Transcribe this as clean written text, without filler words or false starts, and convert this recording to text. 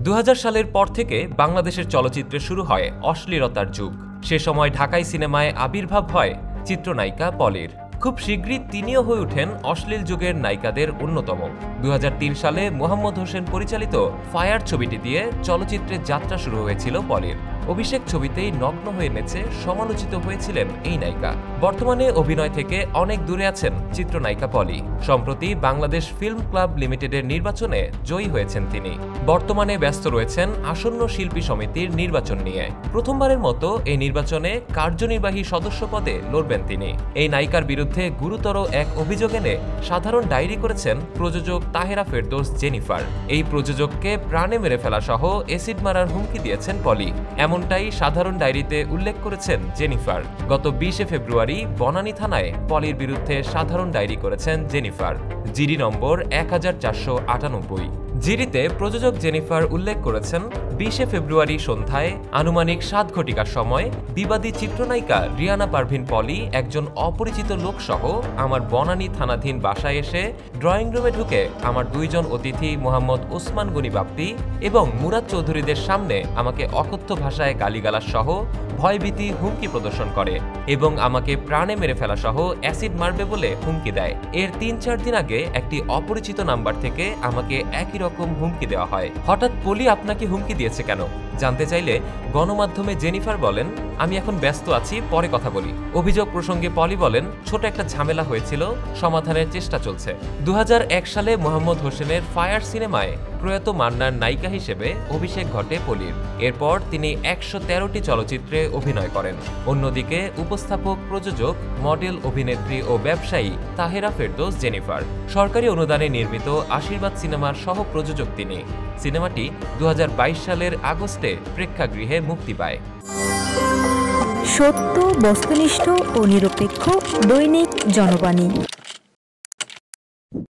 2000 সালের পর থেকে বাংলাদেশের চলচ্চিত্রে শুরু হয় অশ্লীলতার যুগ। সে সময় ঢাকাই সিনেমায় আবির্ভাব হয় চিত্রনায়িকা পলির। খুব শীঘ্রই তিনিও হয়ে ওঠেন অশ্লীল যুগের নায়িকাদের অন্যতম। 2003 সালে মোহাম্মদ হোসেন পরিচালিত ফায়ার ছবিটি দিয়ে চলচ্চিত্রের যাত্রা শুরু হয়েছিল পলির। অভিষেক ছবিতেই নগ্ন হয়ে নেচে সমালোচিত হয়েছিলেন এই নায়িকা। বর্তমানে অভিনয় থেকে অনেক দূরে আছেন চিত্রনায়িকা পলি। সম্প্রতি বাংলাদেশ ফিল্ম ক্লাব লিমিটেডের নির্বাচনে জয়ী হয়েছেন তিনি। বর্তমানে ব্যস্ত রয়েছেন আসন্ন শিল্পী সমিতির নির্বাচন নিয়ে। প্রথমবারের মতো এই নির্বাচনে কার্যনির্বাহী সদস্য পদে লড়বেন তিনি। এই নায়িকার বিরুদ্ধে গুরুতর এক অভিযোগ এনে সাধারণ ডায়েরি করেছেন প্রযোজক তাহেরা ফেরদৌস জেনিফার। এই প্রযোজককে প্রাণে মেরে ফেলা সহ এসিড মারার হুমকি দিয়েছেন পলি। এমনটাই সাধারণ ডায়েরিতে উল্লেখ করেছেন জেনিফার। গত 20 ফেব্রুয়ারি বনানী থানায় পলির বিরুদ্ধে সাধারণ ডায়েরি করেছেন জেনিফার। জিডি নম্বর 1498। জিডিতে প্রযোজক জেনিফার উল্লেখ করেছেন, 20 ফেব্রুয়ারি সন্ধ্যায় আনুমানিক 7 ঘটিকার সময় বিবাদী চিত্রনায়িকা রিয়ানা পারভিন পলি একজন অপরিচিত লোক সহ আমার বনানী থানাধীন বাসায় এসে ড্রয়িং রুমে ঢুকে আমার 2 জন অতিথি মোহাম্মদ ওসমান গনি বাপ্পি এবং মুরাদ চৌধুরীদের সামনে আমাকে অকথ্য ভাষায় গালিগালাজ সহ ভয়ভীতি হুমকি প্রদর্শন করে এবং আমাকে প্রাণে মেরে ফেলা সহ অ্যাসিড মারবে বলে হুমকি দেয়। এর 3-4 দিন আগে একটি অপরিচিত নাম্বার থেকে আমাকে একই রকম হুমকি দেওয়া হয়। হঠাৎ পলি আপনাকে হুমকি দিয়েছে কেন জানতে চাইলে গণমাধ্যমে জেনিফার বলেন, আমি এখন ব্যস্ত আছি, পরে কথা বলি। অভিযোগ প্রসঙ্গে পলি বলেন, ছোট একটা ঝামেলা হয়েছিল, সমাধানের চেষ্টা চলছে। 2001 সালে মোহাম্মদ হোসেনের ফায়ার সিনেমায় প্রয়াত মান্নার নায়িকা হিসেবে অভিষেক ঘটে পলির। এরপর তিনি 113টি চলচ্চিত্রে অভিনয় করেন। অন্যদিকে উপস্থাপক, প্রযোজক, মডেল, অভিনেত্রী ও ব্যবসায়ী তাহেরা ফেরদৌস জেনিফার। সরকারি অনুদানে নির্মিত আশীর্বাদ সিনেমার সহ প্রযোজক তিনি। সিনেমাটি 2022 সালের আগস্টে প্রেক্ষাগৃহে মুক্তি পায়। সত্য, বস্তুনিষ্ঠ ও নিরপেক্ষ দৈনিক জনবাণী।